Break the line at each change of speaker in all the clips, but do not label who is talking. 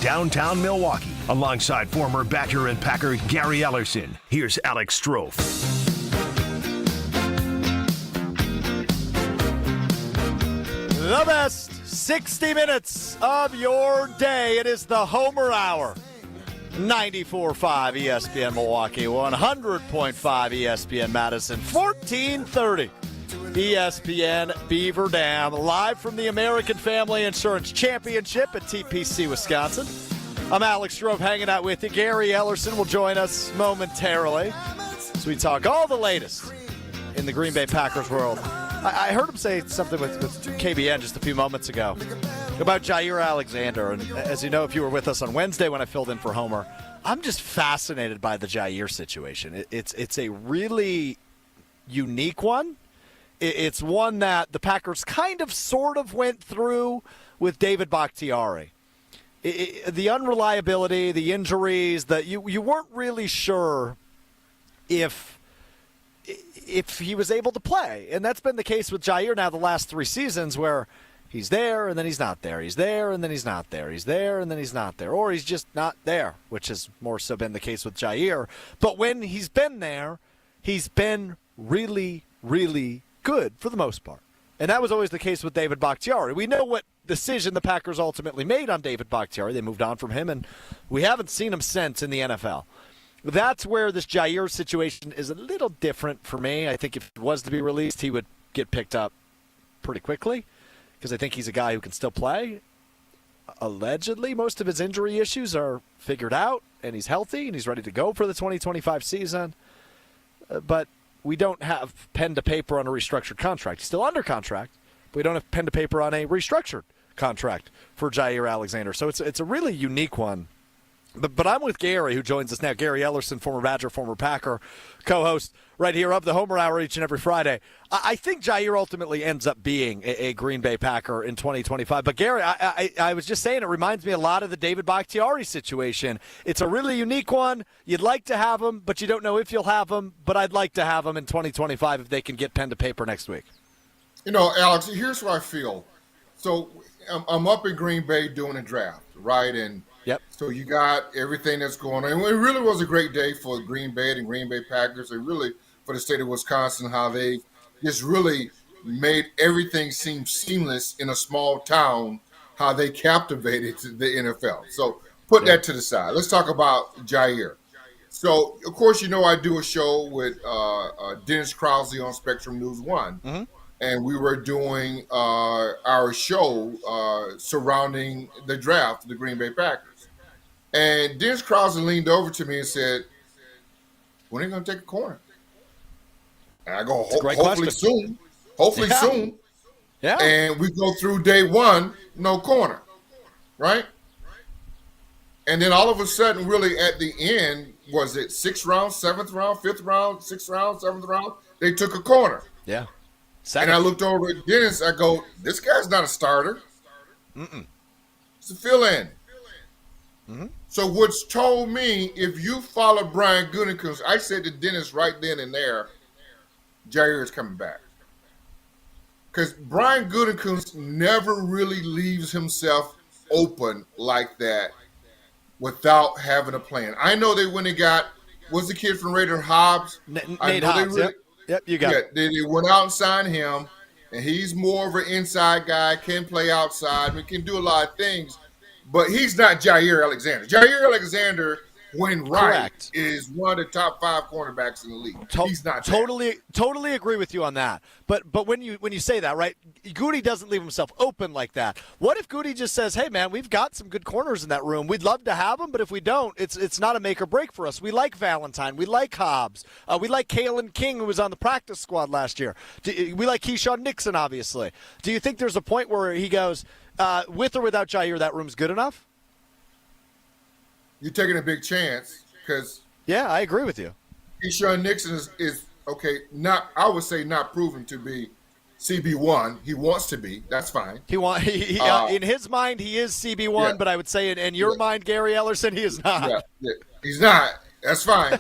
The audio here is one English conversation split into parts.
downtown Milwaukee. Alongside former backer and Packer Gary Ellerson, here's Alex Strouf.
The best 60 minutes of your day. It is the Homer Hour. 94.5 ESPN Milwaukee, 100.5 ESPN Madison, 1430 ESPN Beaver Dam, live from the American Family Insurance Championship at TPC Wisconsin. I'm Alex Strouf hanging out with you. Gary Ellerson will join us momentarily as we talk all the latest in the Green Bay Packers world. I heard him say something with KBN just a few moments ago about Jair Alexander. And as you know, if you were with us on Wednesday when I filled in for Homer, I'm just fascinated by the Jair situation. It's a really unique one. It's one that the Packers kind of sort of went through with David Bakhtiari. The unreliability, the injuries, that you weren't really sure if he was able to play. And that's been the case with Jair now the last 3 seasons, where he's there and then he's not there. He's there and then he's not there. He's there and then he's not there. Or he's just not there, which has more so been the case with Jair. But when he's been there, he's been really, really good for the most part. And that was always the case with David Bakhtiari. We know what decision the Packers ultimately made on David Bakhtiari. They moved on from him, and we haven't seen him since in the NFL. That's where this Jair situation is a little different for me. I think if he was to be released, he would get picked up pretty quickly because I think he's a guy who can still play. Allegedly, most of his injury issues are figured out, and he's healthy, and he's ready to go for the 2025 season. But we don't have pen to paper on a restructured contract. He's still under contract, but we don't have pen to paper on a restructured contract for Jair Alexander. So it's a really unique one. But I'm with Gary, who joins us now. Gary Ellerson, former Badger, former Packer, co-host right here of the Homer Hour each and every Friday. I think Jair ultimately ends up being a Green Bay Packer in 2025. But, Gary, I was just saying it reminds me a lot of the David Bakhtiari situation. It's a really unique one. You'd like to have him, but you don't know if you'll have him. But I'd like to have him in 2025 if they can get pen to paper next week.
You know, Alex, here's what I feel. So I'm up in Green Bay doing a draft, right? And
yep.
So you got everything that's going on. And it really was a great day for Green Bay and Green Bay Packers, and really for the state of Wisconsin, how they just really made everything seem seamless in a small town, how they captivated the NFL. So put that to the side. Let's talk about Jair. So, of course, you know I do a show with Dennis Krause on Spectrum News 1. Mm-hmm. And we were doing our show surrounding the draft of the Green Bay Packers. And Dennis Krause leaned over to me and said, when are you going to take a corner? And I go, hopefully soon. Hopefully soon.
Yeah.
And we go through day one, no corner, right? And then all of a sudden, really at the end, was it 6th round, 7th round, 5th round, 6th round, 7th round? They took a corner.
Yeah.
Second. And I looked over at Dennis. I go, this guy's not a starter. It's a fill-in. Mm-hmm. So what's told me, if you follow Brian Gutekunst, I said to Dennis right then and there, Jair is coming back. Because Brian Gutekunst never really leaves himself open like that without having a plan. I know they went and got, what's the kid from Raider, Hobbs?
Nate Hobbs, Yep, you got it.
They went out and signed him, and he's more of an inside guy, can play outside, and can do a lot of things, but he's not Jair Alexander. Jair Alexander, when right, is one of the top 5 cornerbacks in the league. He's not
totally agree with you on that. But when you say that, right, Goody doesn't leave himself open like that. What if Goody just says, hey, man, we've got some good corners in that room. We'd love to have them, but if we don't, it's not a make or break for us. We like Valentine. We like Hobbs. We like Kalen King, who was on the practice squad last year. We like Keyshawn Nixon, obviously. Do you think there's a point where he goes, with or without Jair, that room's good enough?
You're taking a big chance because
I agree with you.
Keyshawn Nixon is okay. I would say not proven to be CB1. He wants to be. That's fine.
In his mind, he is CB1, but I would say in your mind, Gary Ellerson, he is not.
Yeah. He's not. That's fine.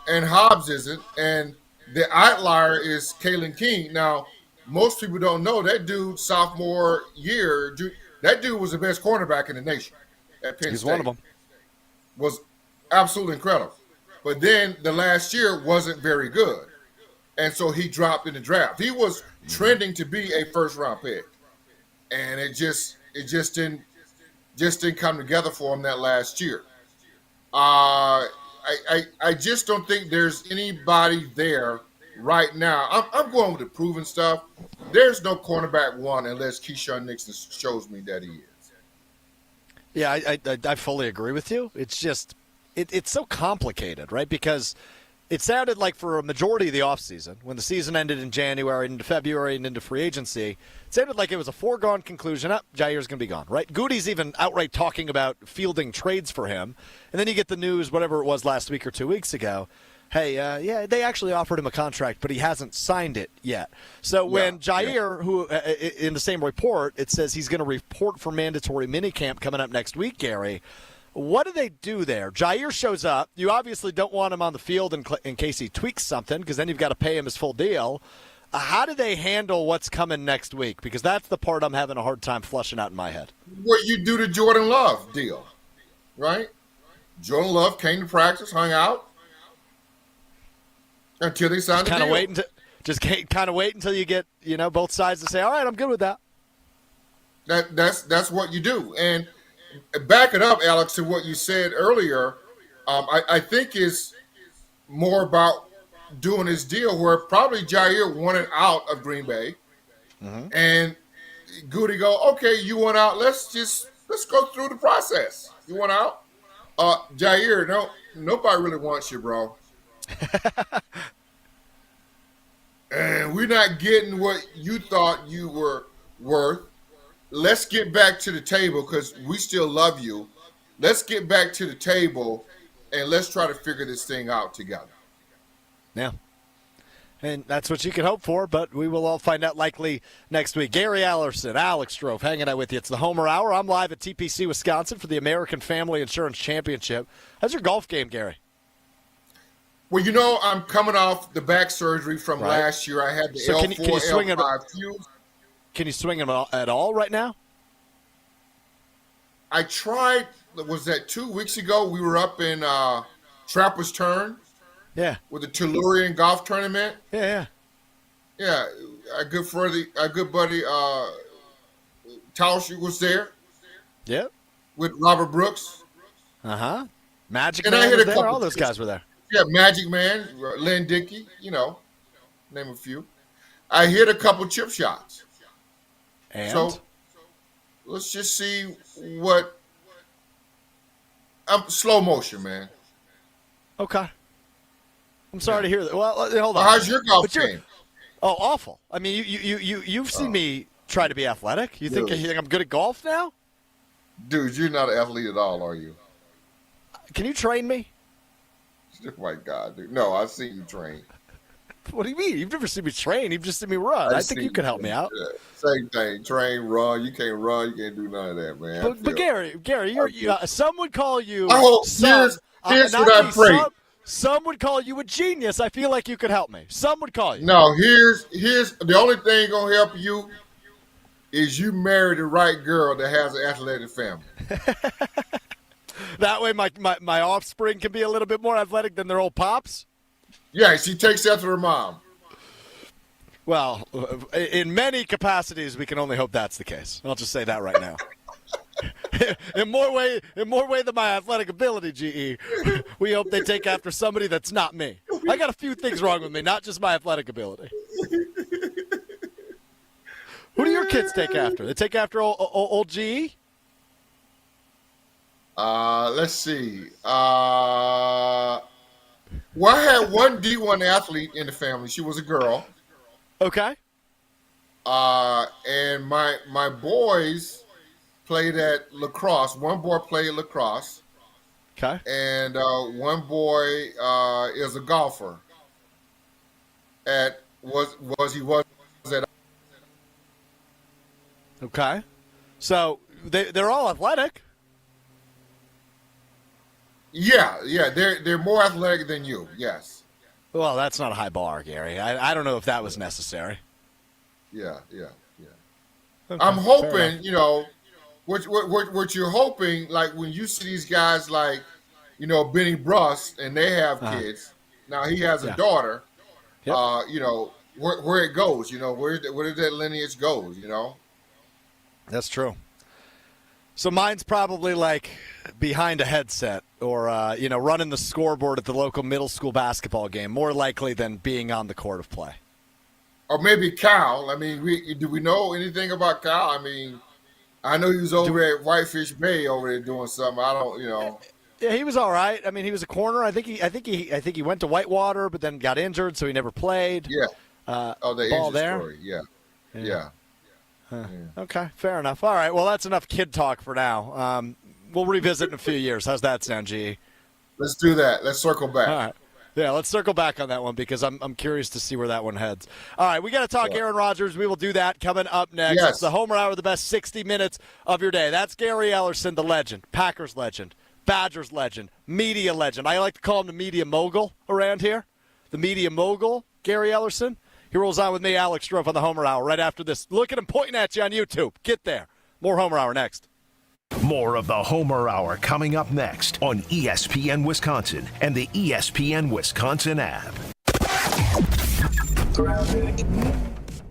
And Hobbs isn't. And the outlier is Kalen King. Now, most people don't know that dude sophomore year, That dude was the best cornerback in the nation at Penn State.
He's one of them.
Was absolutely incredible. But then the last year wasn't very good. And so he dropped in the draft. He was trending to be a first-round pick. And it just didn't come together for him that last year. I just don't think there's anybody there right now. I'm going with the proven stuff. There's no cornerback one unless Keyshawn Nixon shows me that he is.
Yeah, I fully agree with you. It's just it's so complicated, right? Because it sounded like for a majority of the offseason, when the season ended in January and into February and into free agency, it sounded like it was a foregone conclusion. Jair's going to be gone, right? Goody's even outright talking about fielding trades for him. And then you get the news, whatever it was last week or 2 weeks ago, hey, yeah, they actually offered him a contract, but he hasn't signed it yet. So when Jair, who in the same report, it says he's going to report for mandatory minicamp coming up next week, Gary, what do they do there? Jair shows up. You obviously don't want him on the field in case he tweaks something, because then you've got to pay him his full deal. How do they handle what's coming next week? Because that's the part I'm having a hard time flushing out in my head.
What you do the Jordan Love deal, right? Jordan Love came to practice, hung out until they signed the deal.
Just kind of wait until you get both sides to say, all right, I'm good with that.
That's what you do. And back it up, Alex, to what you said earlier. I think is more about doing his deal where probably Jair wanted out of Green Bay, and Goody go, okay, you want out. Let's go through the process. You want out, Jair? No, nobody really wants you, bro. And we're not getting what you thought you were worth. Let's get back to the table because we still love you. Let's get back to the table and let's try to figure this thing out together.
Yeah. And that's what you can hope for, but we will all find out likely next week. Gary Ellerson, Alex Strouf, hanging out with you. It's the Homer Hour. I'm live at TPC Wisconsin for the American Family Insurance Championship. How's your golf game, Gary?
Well, I'm coming off the back surgery from last year. I had the L4, L5 fuse.
Can you swing them at all right now?
I tried. Was that 2 weeks ago? We were up in Trapper's Turn.
Yeah.
With the Tellurian golf tournament.
Yeah.
Yeah. Our good buddy Tausch was there.
Yeah.
With Robert Brooks.
Magic Man was there. All those guys were there.
Yeah, Magic Man, Len Dickey, name a few. I hit a couple chip shots.
And?
So let's just see what slow motion, man.
Okay. I'm sorry to hear that. Well, hold on.
How's your golf game?
Oh, awful. I mean, you've seen me try to be athletic. You think I'm good at golf now?
Dude, you're not an athlete at all, are you?
Can you train me?
Oh, my God, dude. No, I've seen you train.
What do you mean? You've never seen me train. You've just seen me run. I think you could help me out.
Yeah. Same thing. Train, run. You can't run. You can't do none of that, man.
But Gary, some would call you.
Here's what I pray.
Some would call you a genius. I feel like you could help me. Some would call you.
No, here's the only thing gonna help you is you marry the right girl that has an athletic family.
That way my offspring can be a little bit more athletic than their old pops?
Yeah, she takes after her mom.
Well, in many capacities, we can only hope that's the case. I'll just say that right now. in more way than my athletic ability, GE, we hope they take after somebody that's not me. I got a few things wrong with me, not just my athletic ability. Who do your kids take after? They take after old GE?
Let's see. Well, I had one D1 athlete in the family. She was a girl.
Okay.
And my boys played at lacrosse. One boy played lacrosse.
Okay.
And one boy is a golfer. Was at.
Okay. So they're all athletic.
Yeah, they're more athletic than you. Yes.
Well, that's not a high bar, Gary. I don't know if that was necessary.
Yeah.
Okay,
I'm hoping, what you're hoping, like when you see these guys like, Benny Bruss, and they have kids. Now he has a daughter.
Yep.
Where it goes, where that lineage goes,
That's true. So mine's probably like behind a headset or, running the scoreboard at the local middle school basketball game, more likely than being on the court of play.
Or maybe Cal. I mean, do we know anything about Cal? I mean, I know he was over at Whitefish Bay over there doing something. I don't.
Yeah, he was all right. I mean, he was a corner. I think he went to Whitewater, but then got injured, so he never played.
Yeah.
The
ball
there.
Story. Yeah.
Okay, fair enough. All right, well, that's enough kid talk for now. We'll revisit in a few years. How's that sound, G?
Let's do that. Let's circle back.
All right. Yeah, let's circle back on that one because I'm curious to see where that one heads. All right, we got to talk Aaron Rodgers. We will do that coming up next.
Yes.
It's the Homer Hour, the best 60 minutes of your day. That's Gary Ellerson, the legend, Packers legend, Badgers legend, media legend. I like to call him the media mogul around here. The media mogul, Gary Ellerson. He rolls on with me, Alex Strouf, on the Homer Hour right after this. Look at him pointing at you on YouTube. Get there. More Homer Hour next.
More of the Homer Hour coming up next on ESPN Wisconsin and the ESPN Wisconsin app.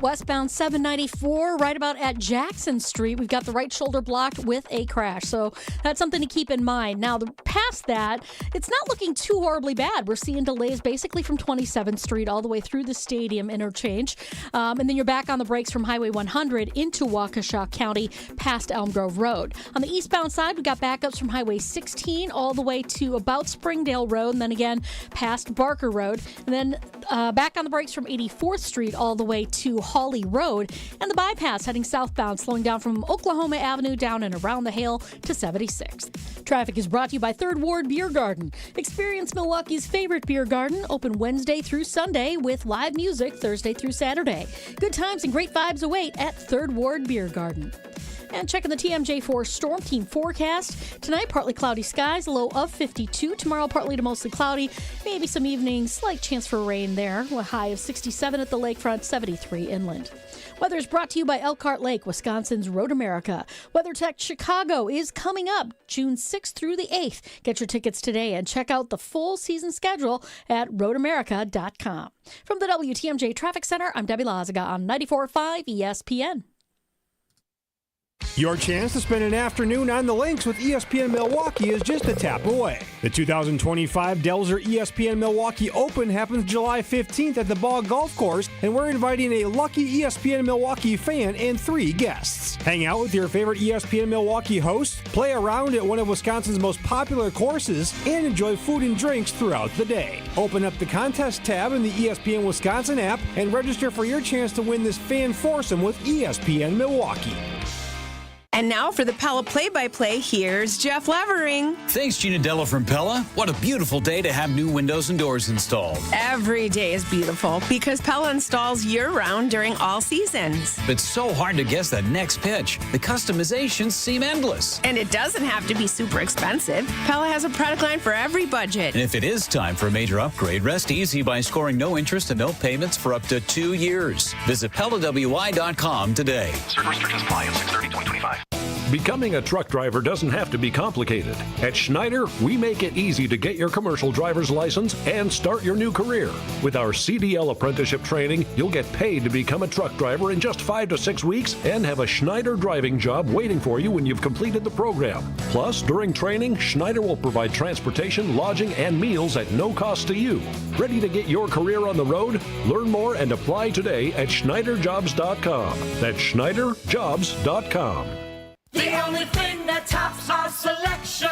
Westbound 794, right about at Jackson Street. We've got the right shoulder blocked with a crash. So that's something to keep in mind. Now, past that, it's not looking too horribly bad. We're seeing delays basically from 27th Street all the way through the stadium interchange. And then you're back on the brakes from Highway 100 into Waukesha County past Elm Grove Road. On the eastbound side, we've got backups from Highway 16 all the way to about Springdale Road, and then again past Barker Road. And then back on the brakes from 84th Street all the way to Hawley Road, and the bypass heading southbound, slowing down from Oklahoma Avenue down and around the hill to 76th. Traffic is brought to you by Third Ward Beer Garden. Experience Milwaukee's favorite beer garden, open Wednesday through Sunday with live music Thursday through Saturday. Good times and great vibes await at Third Ward Beer Garden. And checking the TMJ4 Storm Team forecast. Tonight, partly cloudy skies, low of 52. Tomorrow, partly to mostly cloudy. Maybe some evenings, slight chance for rain there. A high of 67 at the lakefront, 73 inland. Weather is brought to you by Elkhart Lake, Wisconsin's Road America. WeatherTech Chicago is coming up June 6th through the 8th. Get your tickets today and check out the full season schedule at roadamerica.com. From the WTMJ Traffic Center, I'm Debbie Lazaga on 94.5 ESPN.
Your chance to spend an afternoon on the links with ESPN Milwaukee is just a tap away. The 2025 Delzer ESPN Milwaukee Open happens July 15th at the Ball Golf Course, and we're inviting a lucky ESPN Milwaukee fan and 3 guests. Hang out with your favorite ESPN Milwaukee hosts, play around at one of Wisconsin's most popular courses, and enjoy food and drinks throughout the day. Open up the contest tab in the ESPN Wisconsin app and register for your chance to win this fan foursome with ESPN Milwaukee.
And now for the Pella play-by-play, here's Jeff Levering.
Thanks, Gina Della from Pella. What a beautiful day to have new windows and doors installed.
Every day is beautiful because Pella installs year-round during all seasons.
It's so hard to guess that next pitch. The customizations seem endless.
And it doesn't have to be super expensive. Pella has a product line for every budget.
And if it is time for a major upgrade, rest easy by scoring no interest and no payments for up to 2 years. Visit PellaWI.com today.
Certain restrictions apply on 6/30/2025.
Becoming a truck driver doesn't have to be complicated. At Schneider, we make it easy to get your commercial driver's license and start your new career. With our CDL apprenticeship training, you'll get paid to become a truck driver in just 5 to 6 weeks and have a Schneider driving job waiting for you when you've completed the program. Plus, during training, Schneider will provide transportation, lodging, and meals at no cost to you. Ready to get your career on the road? Learn more and apply today at SchneiderJobs.com. That's SchneiderJobs.com.
The only thing that tops our selection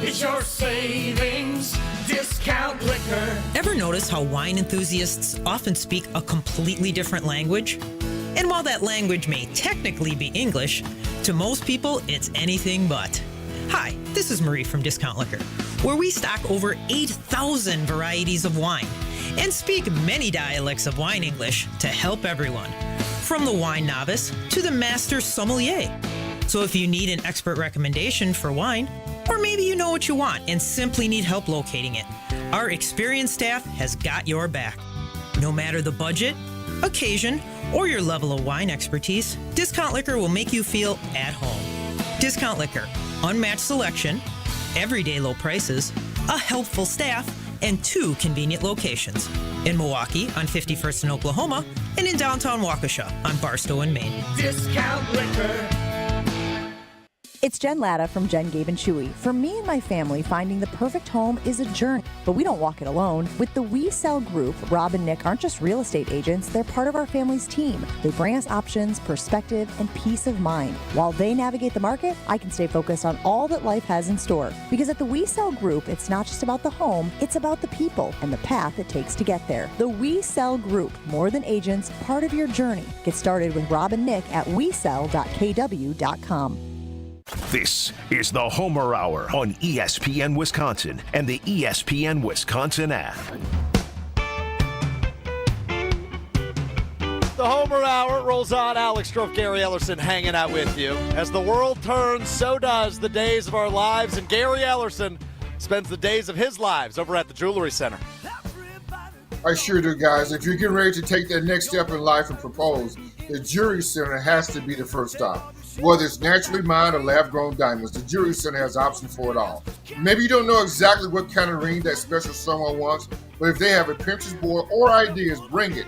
is your savings discount liquor.
Ever notice how wine enthusiasts often speak a completely different language? And while that language may technically be English, to most people it's anything but. Hi, this is Marie from Discount Liquor, where we stock over 8,000 varieties of wine and speak many dialects of wine English to help everyone, from the wine novice to the master sommelier. So if you need an expert recommendation for wine, or maybe you know what you want and simply need help locating it, our experienced staff has got your back. No matter the budget, occasion, or your level of wine expertise, Discount Liquor will make you feel at home. Discount liquor, unmatched selection, everyday low prices, a helpful staff, and 2 convenient locations. In Milwaukee on 51st in Oklahoma, and in downtown Waukesha on Barstow and Maine.
Discount liquor.
It's Jen Latta from Jen, Gabe, and Chewy. For me and my family, finding the perfect home is a journey, but we don't walk it alone. With the We Sell Group, Rob and Nick aren't just real estate agents, they're part of our family's team. They bring us options, perspective, and peace of mind. While they navigate the market, I can stay focused on all that life has in store. Because at the We Sell Group, it's not just about the home, it's about the people and the path it takes to get there. The We Sell Group, more than agents, part of your journey. Get started with Rob and Nick at wesell.kw.com.
This is the Homer Hour on ESPN Wisconsin and the ESPN Wisconsin app.
The Homer Hour rolls on. Alex Strouf, Gary Ellerson hanging out with you. As the world turns, so does the days of our lives. And Gary Ellerson spends the days of his lives over at the Jewelry Center.
I sure do, guys. If you're getting ready to take that next step in life and propose, the Jewelry Center has to be the first stop. Whether it's naturally mined or lab-grown diamonds, the Jewelry Center has options for it all. Maybe you don't know exactly what kind of ring that special someone wants, but if they have a Pinterest board or ideas, bring it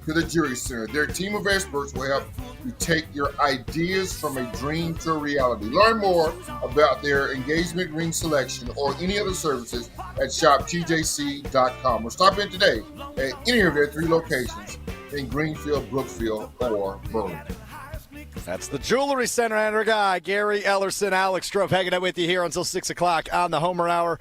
to the Jewelry Center. Their team of experts will help you take your ideas from a dream to a reality. Learn more about their engagement ring selection or any other services at shoptjc.com or stop in today at any of their 3 locations in Greenfield, Brookfield, or Burlington.
That's the Jewelry Center and our guy, Gary Ellerson. Alex Strouf hanging out with you here until 6 o'clock on the Homer Hour.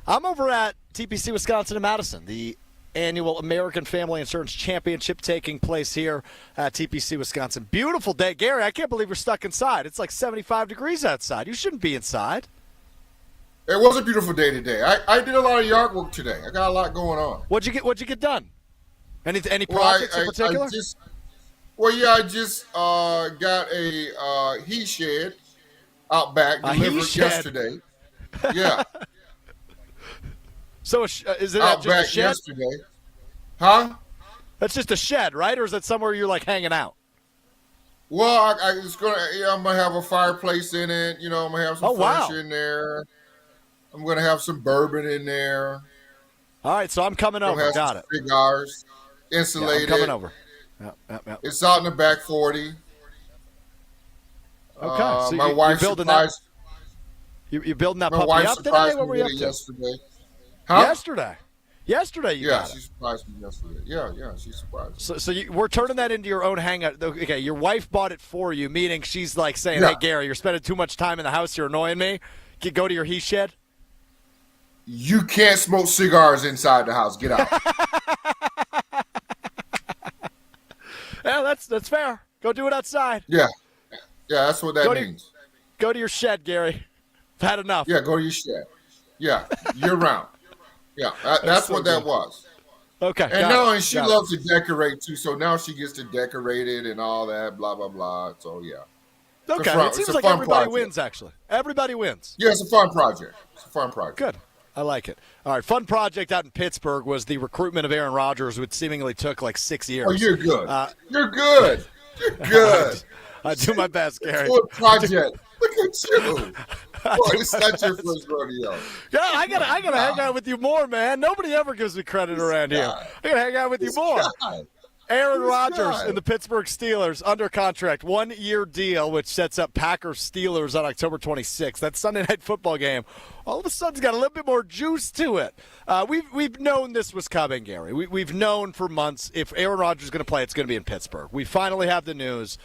I'm over at TPC Wisconsin in Madison, the annual American Family Insurance Championship taking place here at TPC Wisconsin. Beautiful day. Gary, I can't believe we're stuck inside. It's like 75 degrees outside. You shouldn't be inside.
It was a beautiful day today. I did a lot of yard work today. I got a lot going on.
What'd you get done? Any projects in particular?
I just got a he shed out back delivered yesterday. Yeah.
So is it
out
just
back
a shed?
Yesterday? Huh?
That's just a shed, right? Or is that somewhere you're like hanging out?
Well, I'm gonna have a fireplace in it. You know, I'm gonna have some furniture in there. I'm gonna have some bourbon in there.
All right, so I'm coming over. Got it.
Cigars, insulated.
Yeah, I'm coming over. Yep.
It's out in the back 40.
Okay, so
my wife
building
surprised.
You're building that
My
puppy
wife
up today?
surprised
What were
me
you
with
up
it
to?
yesterday. Huh?
Yesterday you got
she
it.
surprised me yesterday. Yeah, she surprised me.
So we're turning that into your own hangout. Okay, your wife bought it for you, meaning she's like saying, "Hey, Gary, you're spending too much time in the house. You're annoying me. Go to your he shed."
You can't smoke cigars inside the house. Get out.
Yeah, that's fair. Go do it outside.
Yeah, that's what that means.
Go to your shed, Gary. I've had enough.
Yeah, go to your shed. Yeah, year round. Yeah, that's what that was.
Okay.
And she loves to decorate too, so now she gets to decorate it and all that, blah, blah, blah. So, yeah.
Okay, it seems like everybody wins, actually. Everybody wins.
Yeah, it's a fun project.
Good. I like it. All right, fun project out in Pittsburgh was the recruitment of Aaron Rodgers, which seemingly took like 6 years.
Oh, you're good. You're good. You're good.
I do my best, Gary.
Good project. Look at you. Boy, it's not your first rodeo.
Yeah, I gotta hang out with you more, man. Nobody ever gives me credit around here. I gotta hang out with you more. Aaron Rodgers and the Pittsburgh Steelers under contract, 1-year deal, which sets up Packers-Steelers on October 26th. That Sunday night football game, all of a sudden, got a little bit more juice to it. We've known this was coming, Gary. We've known for months if Aaron Rodgers is going to play, it's going to be in Pittsburgh. We finally have the news.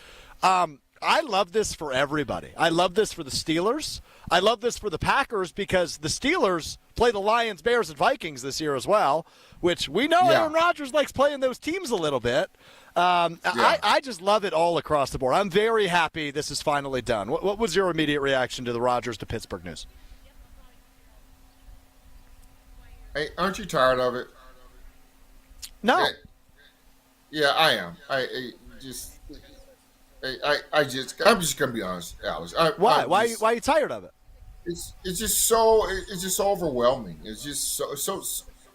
I love this for everybody. I love this for the Steelers. I love this for the Packers because the Steelers play the Lions, Bears, and Vikings this year as well, which we know Aaron Rodgers likes playing those teams a little bit. I just love it all across the board. I'm very happy this is finally done. What was your immediate reaction to the Rodgers to Pittsburgh news?
Hey, aren't you tired of it?
No.
Yeah, I am. I'm just gonna be honest, Alex.
Why? Why are you tired of it?
It's just so overwhelming. It's just so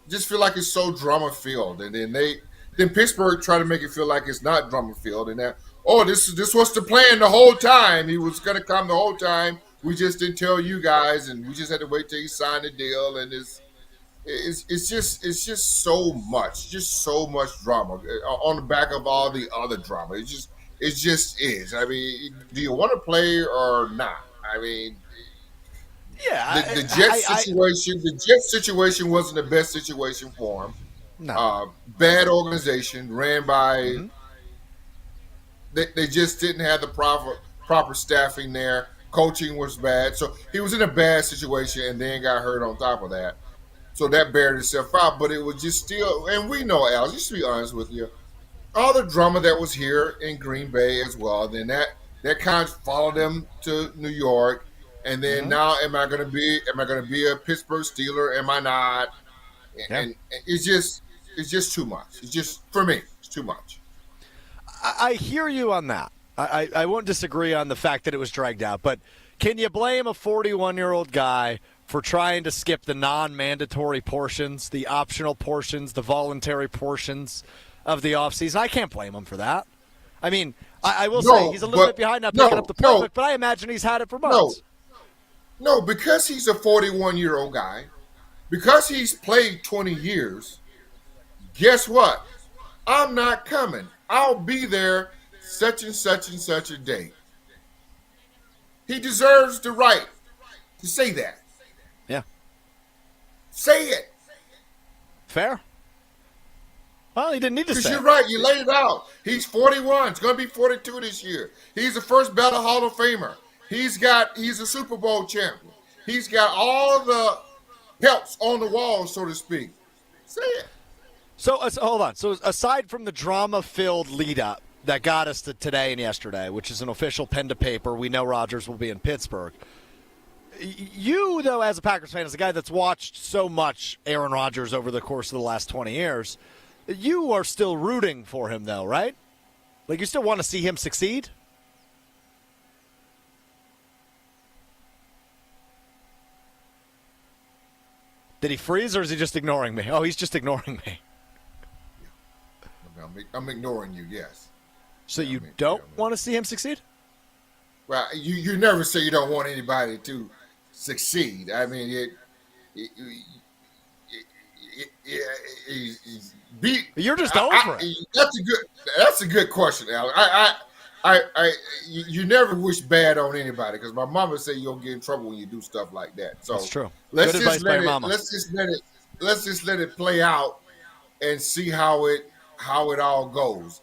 just feel like it's so drama filled, and then Pittsburgh try to make it feel like it's not drama filled, and that oh, this was the plan the whole time. He was going to come the whole time. We just didn't tell you guys, and we just had to wait till he signed the deal. And it's just so much drama on the back of all the other drama. It just is. I mean, do you want to play or not? I mean,
yeah.
The Jets situation wasn't the best situation for him.
No.
Bad organization ran by. They just didn't have the proper staffing there. Coaching was bad, so he was in a bad situation, and then got hurt on top of that. So that bared itself out, but it was just still. And we know, Al, just to be honest with you, all the drama that was here in Green Bay as well. Then that kind of followed them to New York, and then now am I going to be a Pittsburgh Steeler? Am I not? And it's just too much. It's just, for me, it's too much.
I hear you on that. I won't disagree on the fact that it was dragged out, but can you blame a 41-year-old guy for trying to skip the non-mandatory portions, the optional portions, the voluntary portions of the offseason? I can't blame him for that. I mean, I will say he's a little bit behind not picking up the perfect, but I imagine he's had it for months.
No, because he's a 41-year-old guy, because he's played 20 years, guess what? I'm not coming. I'll be there such and such and such a day. He deserves the right to say that.
Yeah.
Say it.
Fair. Well, he didn't need to say it.
Because you're right. You laid it out. He's 41. He's going to be 42 this year. He's the first ballot Hall of Famer. He's a Super Bowl champion. He's got all the helps on the wall, so to speak. Say it.
So hold on. So aside from the drama-filled lead-up that got us to today and yesterday, which is an official pen to paper, we know Rodgers will be in Pittsburgh. You, though, as a Packers fan, as a guy that's watched so much Aaron Rodgers over the course of the last 20 years, you are still rooting for him, though, right? Like, you still want to see him succeed? Did he freeze, or is he just ignoring me? Oh, he's just ignoring me.
I'm ignoring you, yes.
So you don't want to see him succeed?
Well, you never say you don't want anybody to succeed. I mean,
you're just over it.
That's a good question, Al. You never wish bad on anybody, because my mama said you'll get in trouble when you do stuff like that. So
that's true.
Let's just let it play out and see how it all goes.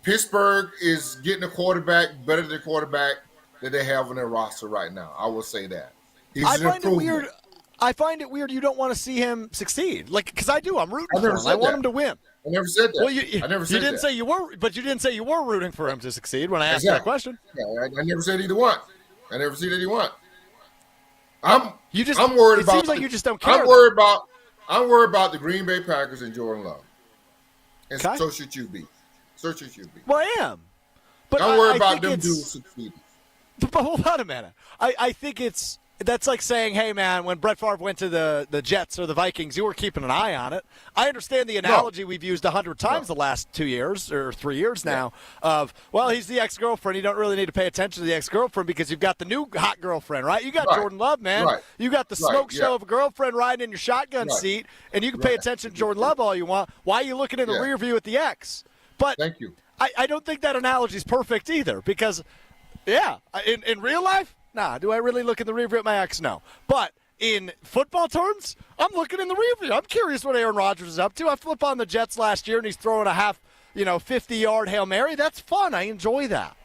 Pittsburgh is getting a quarterback better than the quarterback that they have on their roster right now. I will say that.
I find it weird you don't want to see him succeed. Like, because I do. I'm rooting for him. I want him to win.
I never said that.
Well, you didn't say you were, but you didn't say you were rooting for him to succeed when I asked that question.
Yeah, I never said either one. I never said either one. I'm
It
worried about.
seems like you just don't care.
I'm worried about the Green Bay Packers and Jordan Love. And so should you be. So should you be.
Well, I am. But
I'm worried about them dudes succeeding.
But hold on a minute. I think that's like saying, hey, man, when Brett Favre went to the Jets or the Vikings, you were keeping an eye on it. I understand the analogy we've used 100 times the last 2 years or 3 years now of, well, he's the ex-girlfriend. You don't really need to pay attention to the ex-girlfriend because you've got the new hot girlfriend, right? You got Jordan Love, man.
Right.
You got the smoke show of a girlfriend riding in your shotgun seat, and you can pay attention to Jordan Love all you want. Why are you looking in the rear view at the ex? But
thank you.
I don't think that analogy is perfect either because, in real life, nah, do I really look in the rear view at my ex? No. But in football terms, I'm looking in the rear view. I'm curious what Aaron Rodgers is up to. I flip on the Jets last year, and he's throwing a half, 50-yard Hail Mary. That's fun. I enjoy that.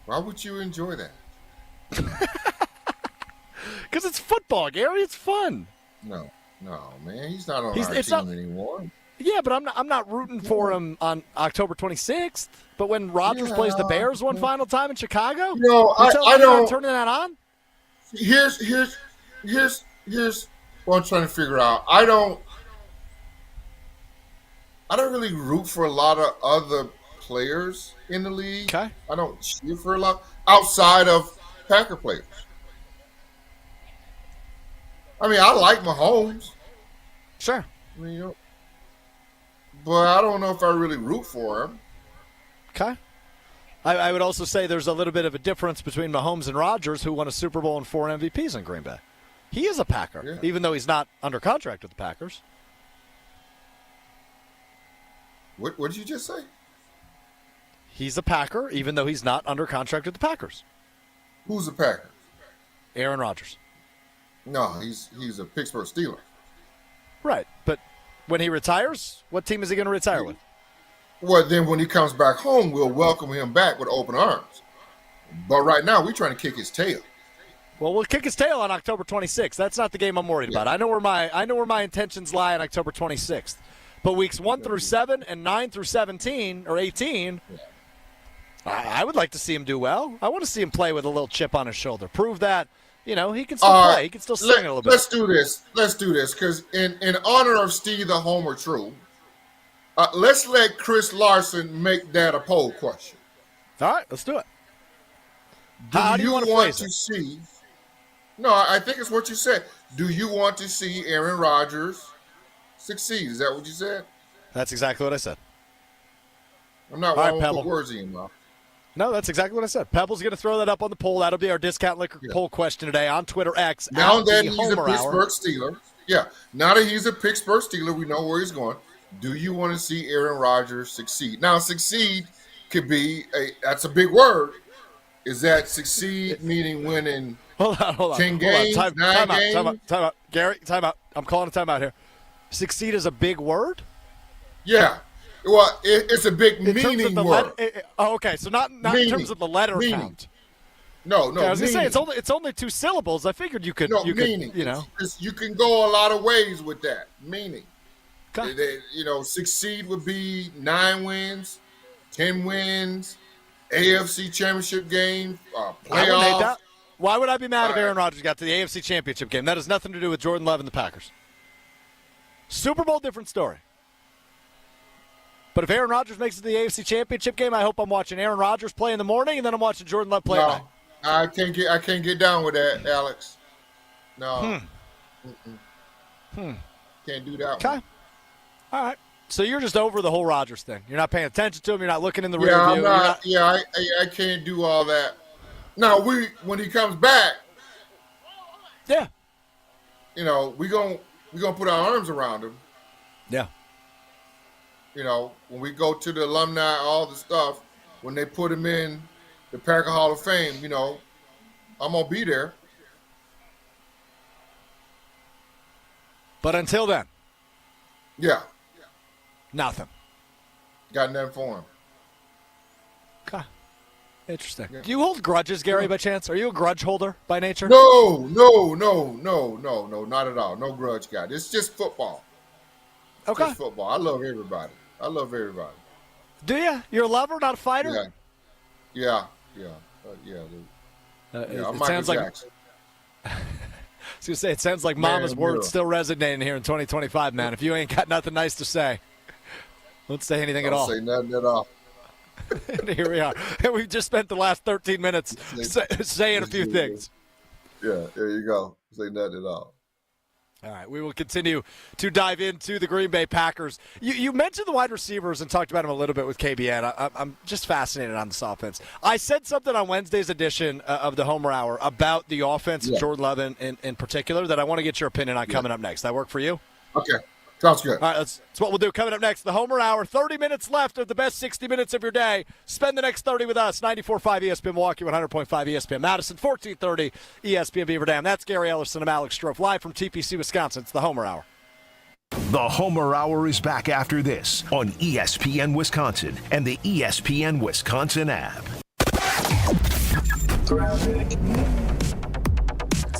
Why would you enjoy that?
Because it's football, Gary. It's fun.
No, man. He's not on our team anymore.
Yeah, but I'm not rooting for him on October 26th. But when Rodgers plays the Bears one final time in Chicago,
I don't
turning that on.
Here's what I'm trying to figure out. I don't really root for a lot of other players in the league.
Okay.
I don't cheer for a lot outside of Packer players. I mean, I like Mahomes.
Sure.
I mean, but I don't know if I really root for him.
Okay. I would also say there's a little bit of a difference between Mahomes and Rodgers, who won a Super Bowl and 4 MVPs in Green Bay. He is a Packer, even though he's not under contract with the Packers.
What did you just say?
He's a Packer, even though he's not under contract with the Packers.
Who's a Packer?
Aaron Rodgers.
No, he's a Pittsburgh Steeler.
Right, but when he retires, what team is he going to retire with?
Well, then when he comes back home, we'll welcome him back with open arms. But right now, we're trying to kick his tail.
Well, we'll kick his tail on October 26th. That's not the game I'm worried about. I know where my intentions lie on October 26th. But weeks 1 through 7 and 9 through 17 or 18, I would like to see him do well. I want to see him play with a little chip on his shoulder. Prove that, he can still play. He can still sing a little bit.
Let's do this, because in honor of Steve the Homer True, let's let Chris Larson make that a poll question.
All right, let's do it.
How do you want to see? No, I think it's what you said. Do you want to see Aaron Rodgers succeed? Is that what you said?
That's exactly what I said.
I'm not
going
to put words in your mouth.
No, that's exactly what I said. Pebble's going to throw that up on the poll. That'll be our Discount Liquor poll question today on Twitter X.
Now that he's a Pittsburgh Steeler. Yeah, now that he's a Pittsburgh Steeler, we know where he's going. Do you want to see Aaron Rodgers succeed? Now, succeed could be that's a big word. Is that succeed meaning winning?
Hold on.
10 games, 9 games?
Time out. Gary, time out. I'm calling a timeout here. Succeed is a big word?
Yeah. Well, it's a big meaning word.
Okay, so not in terms of the letter count.
No.
Okay, I was going to say it's only 2 syllables. I figured you could.
Meaning. You can go a lot of ways with that. Meaning. Okay. Succeed would be 9 wins, 10 wins, AFC Championship game, playoffs.
Why would I be mad if Aaron Rodgers got to the AFC Championship game? That has nothing to do with Jordan Love and the Packers. Super Bowl, different story. But if Aaron Rodgers makes it to the AFC Championship game, I hope I'm watching Aaron Rodgers play in the morning, and then I'm watching Jordan Love play at night.
I can't get down with that, Alex. No. Can't do that one.
All right. So you're just over the whole Rodgers thing. You're not paying attention to him. You're not looking in the rear view.
I can't do all that. Now, when he comes back, we gonna put our arms around him.
Yeah.
When we go to the alumni, all the stuff, when they put him in the Packer Hall of Fame, I'm gonna be there.
But until then, nothing.
Got nothing for him.
Okay. Interesting. Yeah. Do you hold grudges, Gary, by chance? Are you a grudge holder by nature?
No, not at all. No grudge guy. It's just football.
Okay.
Just football. I love everybody.
Do you? You're a lover, not a fighter?
Yeah.
It sounds like Jackson. I was going to say, it sounds like Mama's words still resonating here in 2025, man. If you ain't got nothing nice to say, don't say anything at all.
Don't say nothing at all.
Here we are. We've just spent the last 13 minutes saying a few things.
Yeah, there you go. Say nothing at all.
All right, we will continue to dive into the Green Bay Packers. You mentioned the wide receivers and talked about them a little bit with KBN. I'm just fascinated on this offense. I said something on Wednesday's edition of the Homer Hour about the offense, Jordan Love in particular, that I want to get your opinion on coming up next. That work for you?
Okay. Sounds good.
All right, that's what we'll do. Coming up next, the Homer Hour. 30 minutes left of the best 60 minutes of your day. Spend the next 30 with us. 94.5 ESPN Milwaukee, 100.5 ESPN Madison, 1430 ESPN Beaver Dam. That's Gary Ellerson. I'm Alex Strouf, live from TPC Wisconsin. It's the Homer Hour.
The Homer Hour is back after this on ESPN Wisconsin and the ESPN Wisconsin app.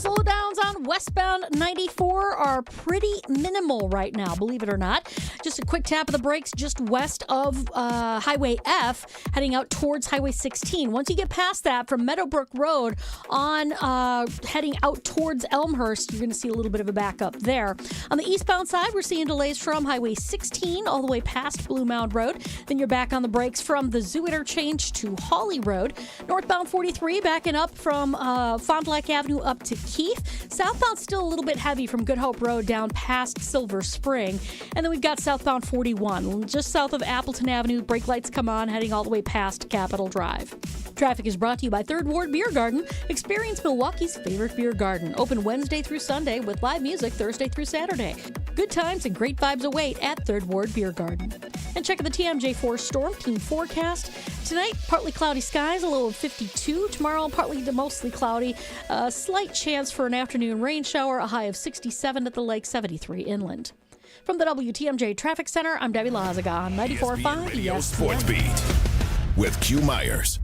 Slowdowns on westbound 94 are pretty minimal right now, believe it or not. Just a quick tap of the brakes just west of Highway F, heading out towards Highway 16. Once you get past that, from Meadowbrook Road on heading out towards Elmhurst, you're going to see a little bit of a backup there. On the eastbound side, we're seeing delays from Highway 16 all the way past Blue Mound Road. Then you're back on the brakes from the Zoo Interchange to Hawley Road. Northbound 43 backing up from Fond du Lac Avenue up to Keith. South Southbound still a little bit heavy from Good Hope Road down past Silver Spring. And then we've got southbound 41, just south of Appleton Avenue. Brake lights come on, heading all the way past Capitol Drive. Traffic is brought to you by Third Ward Beer Garden. Experience Milwaukee's favorite beer garden. Open Wednesday through Sunday with live music Thursday through Saturday. Good times and great vibes await at Third Ward Beer Garden. And check the TMJ4 Storm Team forecast. Tonight, partly cloudy skies, a low of 52. Tomorrow, partly to mostly cloudy. A slight chance for an afternoon rain shower, a high of 67 at the lake, 73 inland. From the WTMJ Traffic Center, I'm Debbie Lazaga on 94.5 ESPN.
Sports Beat with Q Myers.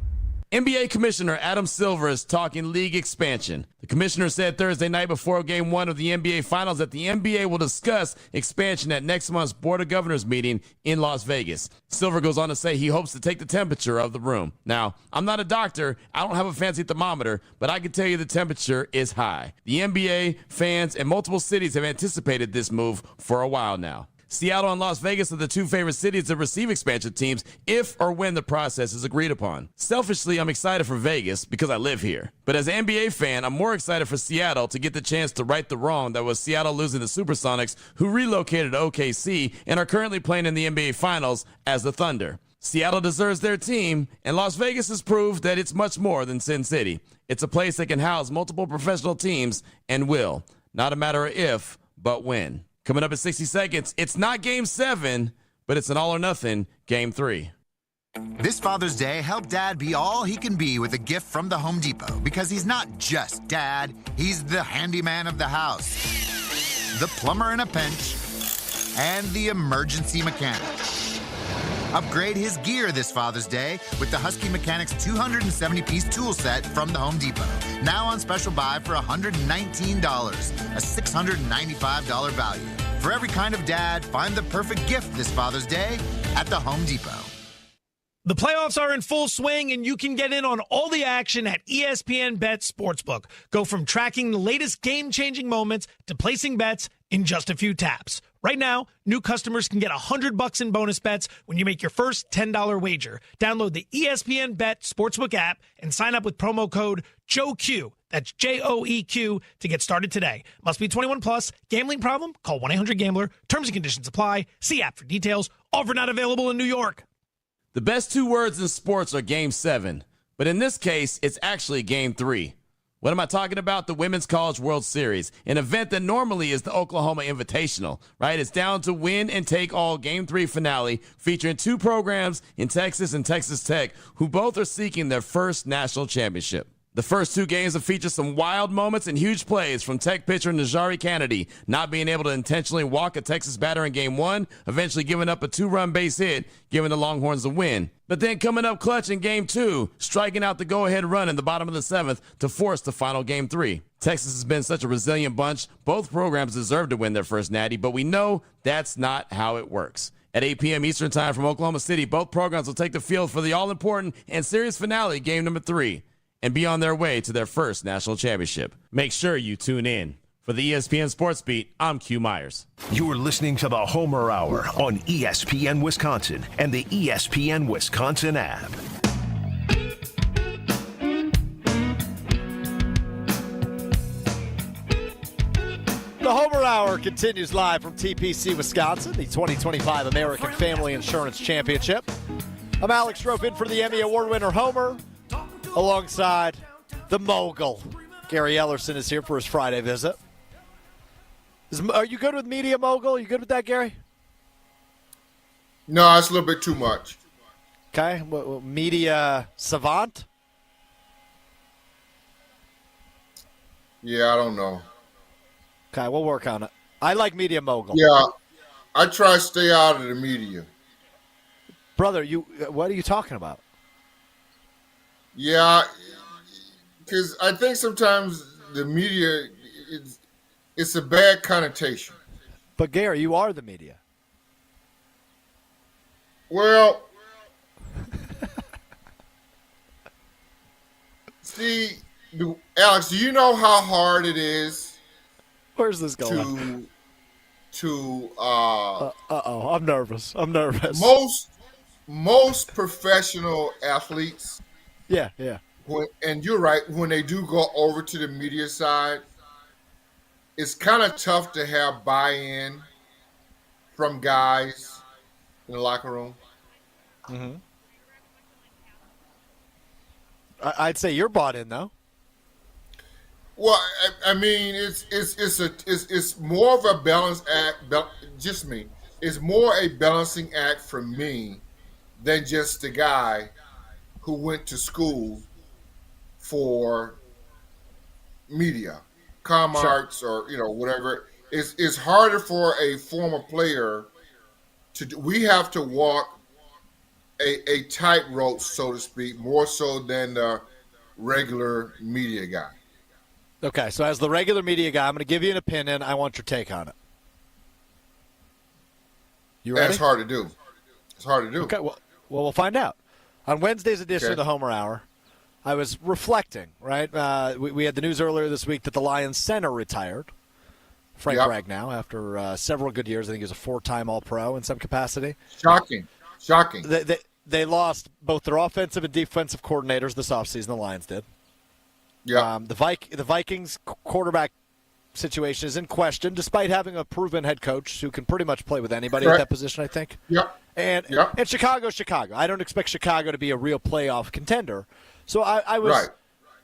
NBA Commissioner Adam Silver is talking league expansion. The commissioner said Thursday night before Game 1 of the NBA Finals that the NBA will discuss expansion at next month's Board of Governors meeting in Las Vegas. Silver goes on to say he hopes to take the temperature of the room. Now, I'm not a doctor, I don't have a fancy thermometer, but I can tell you the temperature is high. The NBA, fans, and multiple cities have anticipated this move for a while now. Seattle and Las Vegas are the two favorite cities to receive expansion teams if or when the process is agreed upon. Selfishly, I'm excited for Vegas because I live here. But as an NBA fan, I'm more excited for Seattle to get the chance to right the wrong that was Seattle losing the Supersonics, who relocated to OKC and are currently playing in the NBA Finals as the Thunder. Seattle deserves their team, and Las Vegas has proved that it's much more than Sin City. It's a place that can house multiple professional teams and will. Not a matter of if, but when. Coming up in 60 seconds, it's not Game 7, but it's an all-or-nothing Game 3.
This Father's Day, help Dad be all he can be with a gift from the Home Depot, because he's not just Dad, he's the handyman of the house, the plumber in a pinch, and the emergency mechanic. Upgrade his gear this Father's Day with the Husky Mechanics 270-piece tool set from the Home Depot. Now on special buy for $119, a $695 value. For every kind of dad, find the perfect gift this Father's Day at the Home Depot.
The playoffs are in full swing, and you can get in on all the action at ESPN Bet Sportsbook. Go from tracking the latest game-changing moments to placing bets in just a few taps. Right now, new customers can get $100 in bonus bets when you make your first $10 wager. Download the ESPN Bet Sportsbook app and sign up with promo code JOEQ. That's JOEQ to get started today. Must be 21 plus. Gambling problem? Call 1-800-GAMBLER. Terms and conditions apply. See app for details. Offer not available in New York.
The best two words in sports are Game 7, but in this case, it's actually Game 3. What am I talking about? The Women's College World Series, an event that normally is the Oklahoma Invitational, right? It's down to win and take all Game 3 finale, featuring two programs in Texas and Texas Tech, who both are seeking their first national championship. The first two games have featured some wild moments and huge plays from Tech pitcher Najari Kennedy, not being able to intentionally walk a Texas batter in Game 1, eventually giving up a 2-run base hit, giving the Longhorns the win. But then coming up clutch in Game 2, striking out the go-ahead run in the bottom of the 7th to force the final Game 3. Texas has been such a resilient bunch. Both programs deserve to win their first natty, but we know that's not how it works. At 8 p.m. Eastern Time from Oklahoma City, both programs will take the field for the all-important and serious finale, Game number 3. And be on their way to their first national championship. Make sure you tune in. For the ESPN Sports Beat, I'm Q Myers.
You're listening to the Homer Hour on ESPN Wisconsin and the ESPN Wisconsin app.
The Homer Hour continues live from TPC Wisconsin, the 2025 American Family Insurance Championship. I'm Alex Strouf in for the Emmy Award winner Homer, alongside the mogul. Gary Ellerson is here for his Friday visit. Are you good with media mogul? You good with that, Gary?
No, it's a little bit too much.
Okay. Media savant?
Yeah, I don't know.
Okay, we'll work on it. I like media mogul.
Yeah, I try to stay out of the media.
Brother, what are you talking about?
Yeah, because I think sometimes the media, it's a bad connotation.
But Gary, you are the media.
Well, see, Alex, do you know how hard it is?
Where's this going? I'm nervous.
Most professional athletes.
Yeah.
And you're right, when they do go over to the media side, it's kind of tough to have buy-in from guys in the locker room.
Mm-hmm. I'd say you're bought in, though.
Well, I mean, it's more of a balance act. Just me. It's more a balancing act for me than just the guy who went to school for media, comm arts, or whatever. It's harder for a former player to do. We have to walk a tightrope, so to speak, more so than the regular media guy.
Okay, so as the regular media guy, I'm going to give you an opinion. I want your take on it. You ready?
That's hard to do. It's hard to do.
Okay, well, we'll find out. On Wednesday's edition of the Homer Hour, I was reflecting, right? We had the news earlier this week that the Lions center retired, Frank Ragnow, after several good years. I think he was a 4-time All-Pro in some capacity.
Shocking.
They lost both their offensive and defensive coordinators this offseason, the Lions did.
Yeah.
The Vikings quarterback situation is in question, despite having a proven head coach who can pretty much play with anybody at that position, I think.
Yeah.
And Chicago. I don't expect Chicago to be a real playoff contender. So I was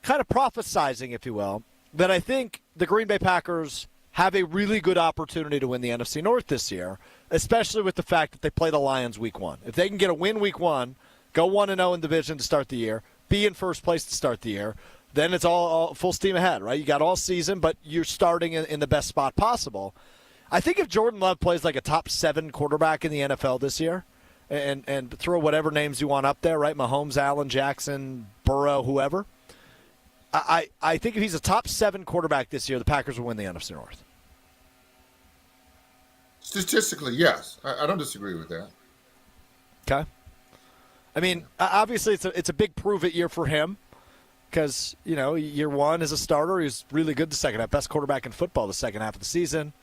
kind of prophesizing, if you will, that I think the Green Bay Packers have a really good opportunity to win the NFC North this year, especially with the fact that they play the Lions week 1. If they can get a win week 1, go 1-0 in division to start the year, be in first place to start the year, then it's all full steam ahead, right? You got all season, but you're starting in the best spot possible. I think if Jordan Love plays like a top 7 quarterback in the NFL this year, and throw whatever names you want up there, right? Mahomes, Allen, Jackson, Burrow, whoever. I think if he's a top 7 quarterback this year, the Packers will win the NFC North.
Statistically, yes. I don't disagree with that.
Okay. I mean, obviously it's a big prove-it year for him because, year 1 as a starter, he's really good the second half. Best quarterback in football the second half of the season.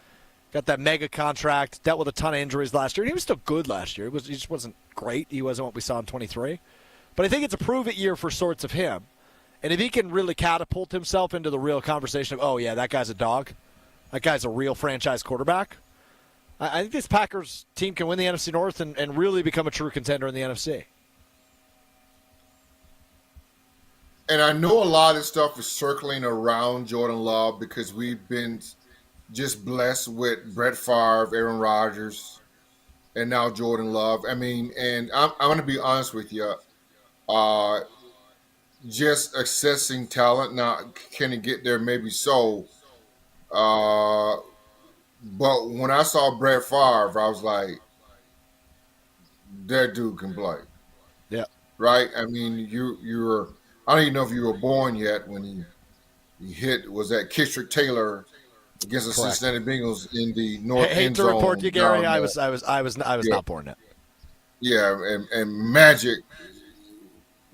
Got that mega contract, dealt with a ton of injuries last year. And he was still good last year. He just wasn't great. He wasn't what we saw in 23. But I think it's a prove-it year for sorts of him. And if he can really catapult himself into the real conversation of, oh, yeah, that guy's a dog, that guy's a real franchise quarterback, I think this Packers team can win the NFC North and really become a true contender in the NFC.
And I know a lot of stuff is circling around Jordan Love because we've been just blessed with Brett Favre, Aaron Rodgers, and now Jordan Love. I mean, and I'm going to be honest with you. Just accessing talent. Now, can he get there? Maybe so. But when I saw Brett Favre, I was like, that dude can play.
Yeah.
Right? I mean, you're I don't even know if you were born yet when he hit, was that Kistrick Taylor against the Cincinnati Bengals in the north end zone.
Hate to report you, Gary. I was not born yet.
Yeah, and Magic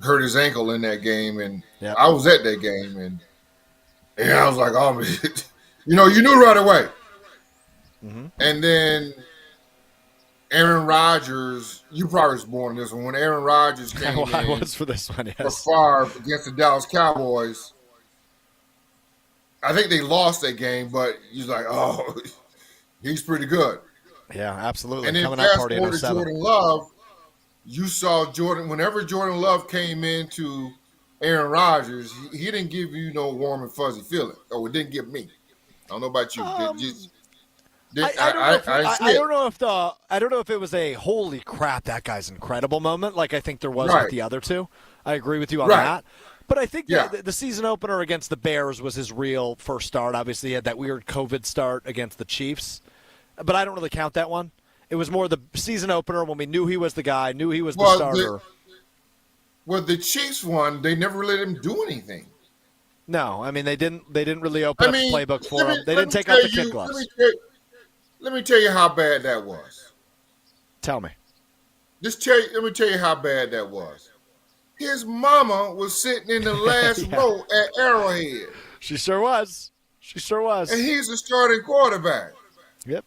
hurt his ankle in that game, and I was at that game, and I was like, oh, you knew right away.
Mm-hmm.
And then Aaron Rodgers, you probably was born in this one. When Aaron Rodgers came in,
I was for this one, yes.
For Favre against the Dallas Cowboys, I think they lost that game, but he's like, oh, he's pretty good.
Yeah, absolutely.
And then
coming out
fast
party
forward to Jordan Love, you saw Jordan, whenever Jordan Love came into Aaron Rodgers, he didn't give you no warm and fuzzy feeling. Oh, it didn't give me. I don't know about you.
I don't know if it was a holy crap, that guy's incredible moment like I think there was with the other two. I agree with you on that. But I think the season opener against the Bears was his real first start. Obviously, he had that weird COVID start against the Chiefs. But I don't really count that one. It was more the season opener when we knew he was the guy, knew he was the starter.
The Chiefs one, they never let him do anything.
No, I mean they didn't really open up the playbook for him. They didn't take out the kid gloves.
Let me tell you how bad that was.
Tell me.
Let me tell you how bad that was. His mama was sitting in the last row at Arrowhead.
She sure was.
And he's the starting quarterback.
Yep.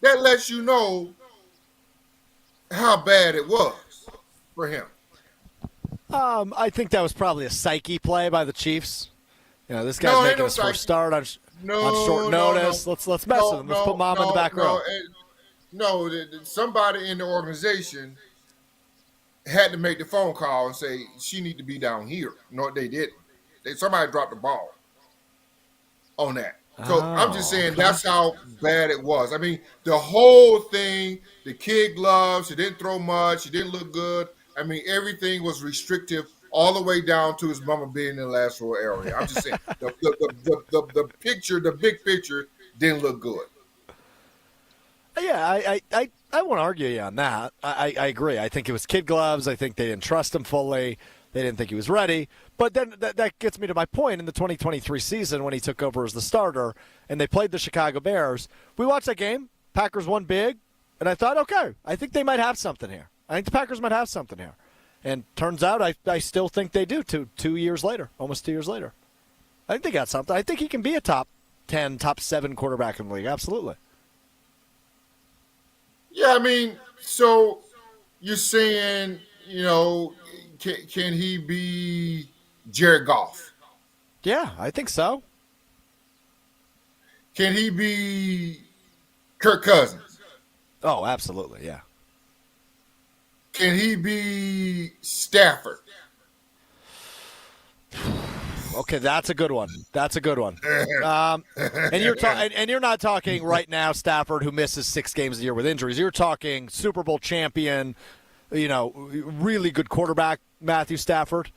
That lets you know how bad it was for him.
I think that was probably a psyche play by the Chiefs. This guy's making his first start. on short notice. Let's mess with him. Let's put Mom in the back row.
Somebody in the organization had to make the phone call and say she need to be down here. No, they didn't. Somebody dropped the ball on that. So I'm just saying that's how bad it was. I mean, the whole thing, the kid gloves, she didn't throw much, she didn't look good. I mean, everything was restrictive all the way down to his mama being in the last row area. I'm just saying the picture, the big picture didn't look good.
Yeah, I won't argue you on that. I agree. I think it was kid gloves. I think they didn't trust him fully. They didn't think he was ready. But then that gets me to my point. In the 2023 season when he took over as the starter and they played the Chicago Bears, we watched that game. Packers won big. And I thought, okay, I think they might have something here. I think the Packers might have something here. And turns out I still think they do 2 years later, almost 2 years later. I think they got something. I think he can be a top 10, top 7 quarterback in the league. Absolutely.
Yeah, I mean, so you're saying, can he be Jared Goff?
Yeah, I think so.
Can he be Kirk Cousins?
Oh, absolutely, yeah.
Can he be Stafford?
Okay, that's a good one. And you're not talking right now Stafford, who misses 6 games a year with injuries. You're talking Super Bowl champion, really good quarterback, Matthew Stafford.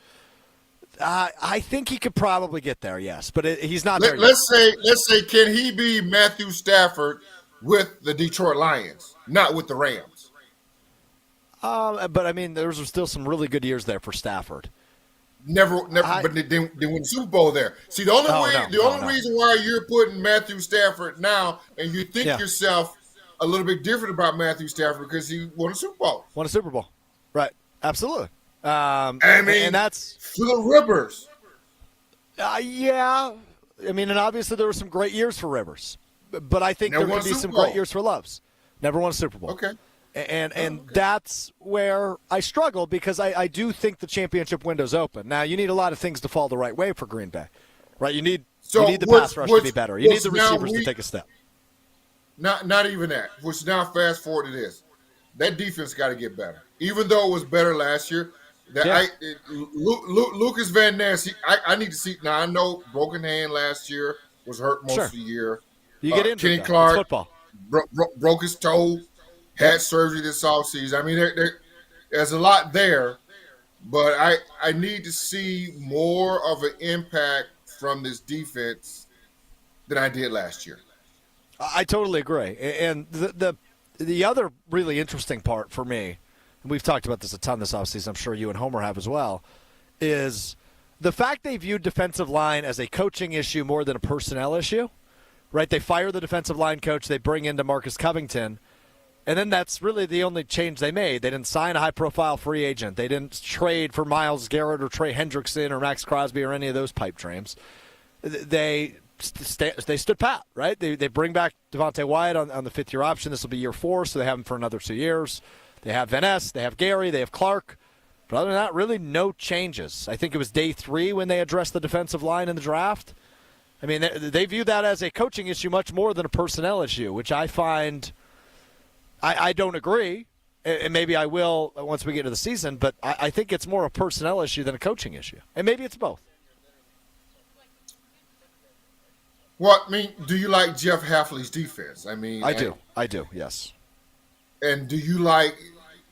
I think he could probably get there, yes, but he's not there yet.
Let's say, can he be Matthew Stafford with the Detroit Lions, not with the Rams?
But I mean, there's still some really good years there for Stafford.
Never. But they win the Super Bowl there. See, the only reason why you're putting Matthew Stafford now, and you think yourself a little bit different about Matthew Stafford because he won a Super Bowl.
Right? Absolutely.
And
that's
Philip Rivers.
Yeah. I mean, and obviously there were some great years for Rivers, but I think there could be some great years for Loves. Never won a Super Bowl.
Okay.
And that's where I struggle because I do think the championship window's open. Now, you need a lot of things to fall the right way for Green Bay, right? You need the pass rush to be better. You need the receivers to take a step.
Not even that. Which now fast forward to this. That defense got to get better. Even though it was better last year, Lucas Van Ness, I need to see. Now, I know broken hand last year, was hurt most of the year.
You get injured.
Kenny Clark
football.
Broke his toe. Had surgery this offseason. I mean, there's a lot there, but I need to see more of an impact from this defense than I did last year.
I totally agree. And the other really interesting part for me, and we've talked about this a ton this offseason, I'm sure you and Homer have as well, is the fact they viewed defensive line as a coaching issue more than a personnel issue, right? They fire the defensive line coach. They bring in DeMarcus Covington. And then that's really the only change they made. They didn't sign a high-profile free agent. They didn't trade for Myles Garrett or Trey Hendrickson or Max Crosby or any of those pipe dreams. They stood pat, right? They bring back Devontae Wyatt on the fifth-year option. This will be year 4, so they have him for another 2 years. They have Van Ness. They have Gary. They have Clark. But other than that, really no changes. I think it was day 3 when they addressed the defensive line in the draft. I mean, they view that as a coaching issue much more than a personnel issue, which I find – I don't agree, and maybe I will once we get to the season, but I think it's more a personnel issue than a coaching issue. And maybe it's both.
Well, I mean, do you like Jeff Hafley's defense? I mean,
I do, yes.
And do you like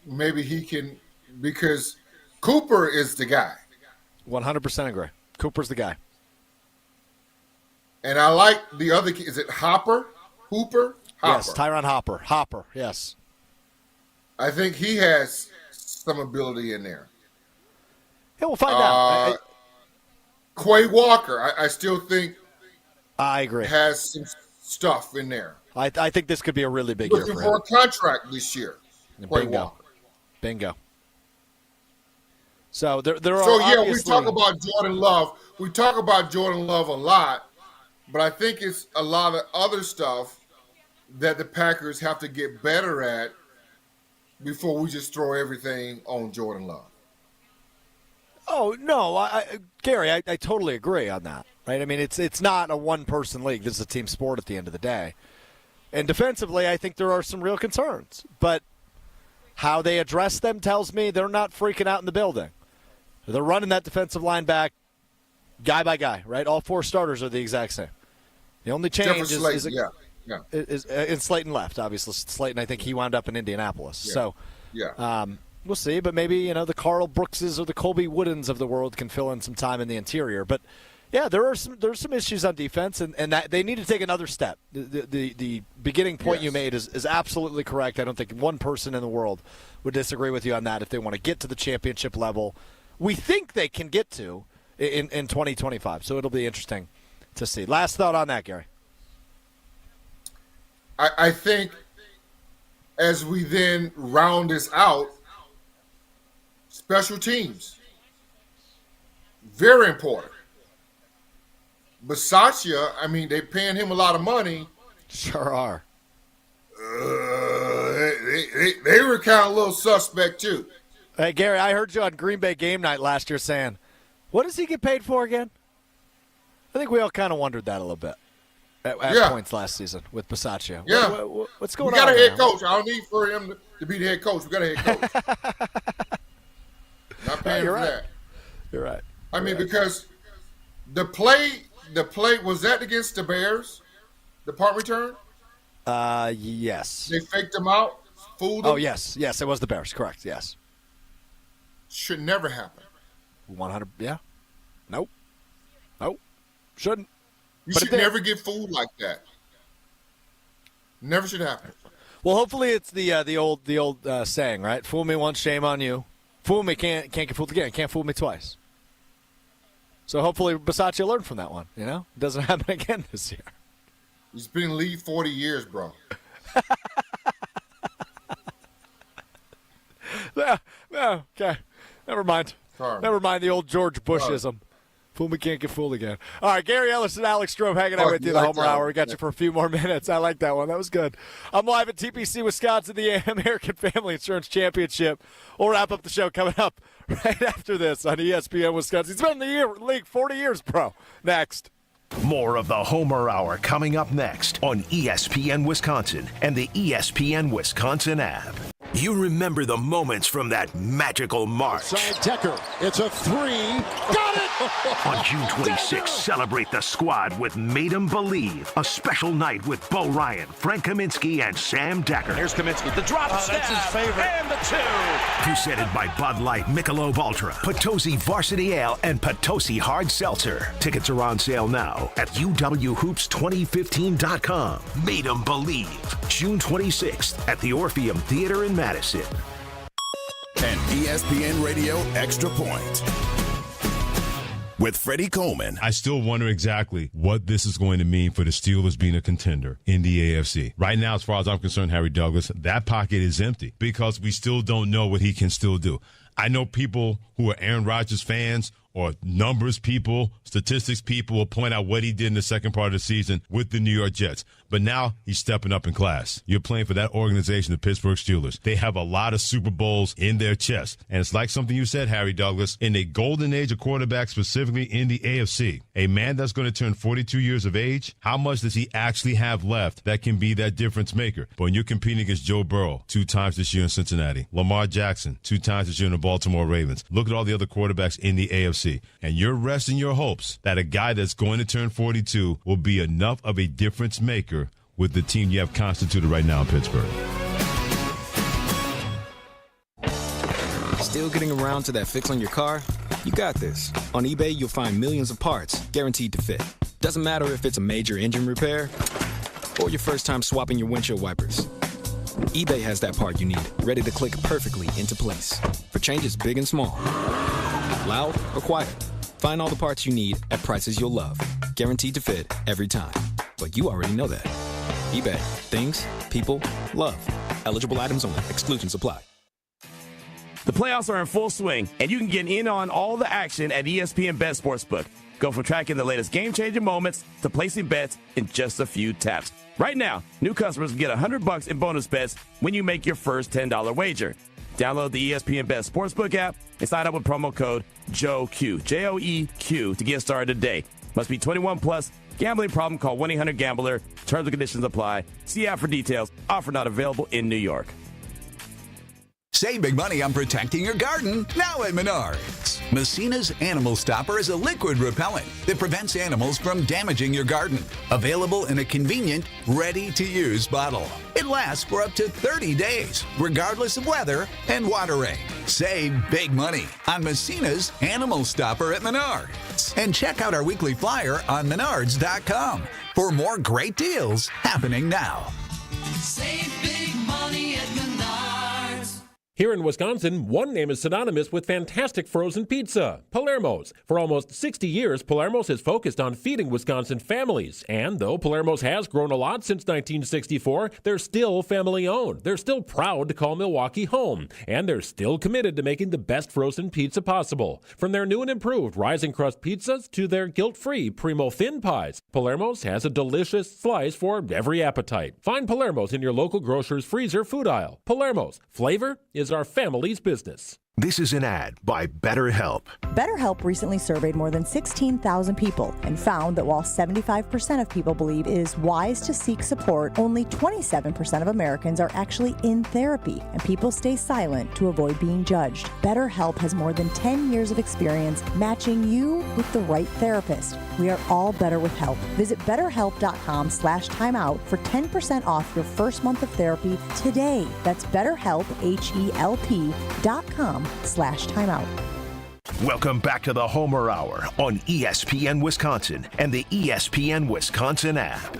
maybe he can – because Cooper is the guy.
100% agree. Cooper's the guy.
And I like the other – is it Hooper? Hopper.
Yes, Tyron Hopper. Hopper, yes.
I think he has some ability in there.
Yeah, we'll find out.
Quay Walker, I still think
I agree.
Has some stuff in there.
I think this could be a really big year for him.
Looking for a contract this year.
Bingo. So there are
we talk about Jordan Love. We talk about Jordan Love a lot, but I think it's a lot of other stuff that the Packers have to get better at before we just throw everything on Jordan Love.
Oh, no, Gary, I totally agree on that. Right? I mean, it's not a one-person league. This is a team sport at the end of the day. And defensively, I think there are some real concerns. But how they address them tells me they're not freaking out in the building. They're running that defensive line back guy by guy, right? All 4 starters are the exact same. The only change is in Slayton left, obviously. Slayton, I think he wound up in Indianapolis.
Yeah.
So we'll see. But maybe, the Carl Brookses or the Colby Woodens of the world can fill in some time in the interior. But, yeah, there's some issues on defense, and that they need to take another step. The beginning point you made is absolutely correct. I don't think one person in the world would disagree with you on that if they want to get to the championship level. We think they can get to in 2025, so it'll be interesting to see. Last thought on that, Gary.
I think as we then round this out, special teams, very important. Bisaccia, I mean, they're paying him a lot of money.
Sure are.
They were kind of a little suspect, too.
Hey, Gary, I heard you on Green Bay game night last year saying, what does he get paid for again? I think we all kind of wondered that a little bit at points last season with Bisaccia.
Yeah.
What's going on?
We got a head coach. I don't need for him to be the head coach. We got a head coach. Not paying for that.
You're right.
I mean, because the play was that against the Bears, the punt return?
Yes.
They faked them out, fooled them?
Oh, yes, it was the Bears. Correct, yes.
Should never happen.
100, yeah. Nope. Shouldn't.
You should never get fooled like that. Never should happen.
Well, hopefully it's the old saying, right? Fool me once, shame on you. Fool me, can't get fooled again. Can't fool me twice. So hopefully Bisaccia learned from that one, It doesn't happen again this year.
He's been in the league 40 years, bro.
Okay. Never mind.
Sorry.
Never mind the old George Bushism. Fool me, can't get fooled again. All right, Gary Ellerson, Alex Strouf hanging out with you the Homer Hour. We got you for a few more minutes. I like that one. That was good. I'm live at TPC Wisconsin, the American Family Insurance Championship. We'll wrap up the show coming up right after this on ESPN Wisconsin. It's been in the league 40 years, bro. Next.
More of the Homer Hour coming up next on ESPN Wisconsin and the ESPN Wisconsin app. You remember the moments from that magical March.
Side Decker. It's a 3. Got it!
On June 26th, celebrate the squad with Made 'em Believe, a special night with Bo Ryan, Frank Kaminsky, and Sam Decker.
Here's Kaminsky. The drop stab. That's his favorite. And the 2.
Presented by Bud Light, Michelob Ultra, Potosi Varsity Ale, and Potosi Hard Seltzer. Tickets are on sale now at uwhoops2015.com. Made 'em Believe, June 26th at the Orpheum Theater in Madison.
An ESPN Radio Extra Point with Freddie Coleman.
I still wonder exactly what this is going to mean for the Steelers being a contender in the AFC. Right now, as far as I'm concerned, Harry Douglas, that pocket is empty because we still don't know what he can still do. I know people who are Aaron Rodgers fans or numbers people, statistics people will point out what he did in the second part of the season with the New York Jets. But now he's stepping up in class. You're playing for that organization, the Pittsburgh Steelers. They have a lot of Super Bowls in their chest. And it's like something you said, Harry Douglas, in a golden age of quarterbacks, specifically in the AFC, a man that's going to turn 42 years of age, how much does he actually have left that can be that difference maker? But when you're competing against Joe Burrow 2 times this year in Cincinnati, Lamar Jackson 2 times this year in the Baltimore Ravens, look at all the other quarterbacks in the AFC. And you're resting your hopes that a guy that's going to turn 42 will be enough of a difference maker with the team you have constituted right now in Pittsburgh.
Still getting around to that fix on your car? You got this. On eBay, you'll find millions of parts guaranteed to fit. Doesn't matter if it's a major engine repair or your first time swapping your windshield wipers. eBay has that part you need, ready to click perfectly into place for changes big and small. Loud or quiet, find all the parts you need at prices you'll love. Guaranteed to fit every time. But you already know that. eBay. Things, people, love. Eligible items only. Exclusions apply.
The playoffs are in full swing, and you can get in on all the action at ESPN Bet Sportsbook. Go from tracking the latest game-changing moments to placing bets in just a few taps. Right now, new customers can get $100 in bonus bets when you make your first $10 wager. Download the ESPN Bet Sportsbook app and sign up with promo code JOEQ, J-O-E-Q, to get started today. Must be 21 plus. Gambling problem? Call 1-800-GAMBLER. Terms and conditions apply. See app for details. Offer not available in New York.
Save big money on protecting your garden now at Menards. Messina's Animal Stopper is a liquid repellent that prevents animals from damaging your garden. Available in a convenient, ready-to-use bottle. It lasts for up to 30 days, regardless of weather and watering. Save big money on Messina's Animal Stopper at Menards. And check out our weekly flyer on Menards.com for more great deals happening now.
Save big money at Menards.
Here in Wisconsin, one name is synonymous with fantastic frozen pizza, Palermo's. For almost 60 years, Palermo's has focused on feeding Wisconsin families. And though Palermo's has grown a lot since 1964, they're still family-owned. They're still proud to call Milwaukee home. And they're still committed to making the best frozen pizza possible. From their new and improved rising crust pizzas to their guilt-free Primo thin pies, Palermo's has a delicious slice for every appetite. Find Palermo's in your local grocer's freezer food aisle. Palermo's, flavor is our family's business.
This is an ad by BetterHelp.
BetterHelp recently surveyed more than 16,000 people and found that while 75% of people believe it is wise to seek support, only 27% of Americans are actually in therapy, and people stay silent to avoid being judged. BetterHelp has more than 10 years of experience matching you with the right therapist. We are all better with help. Visit BetterHelp.com/timeout for 10% off your first month of therapy today. That's BetterHelp, HELP.com/timeout.
Welcome back to the Homer Hour on ESPN Wisconsin and the ESPN Wisconsin app.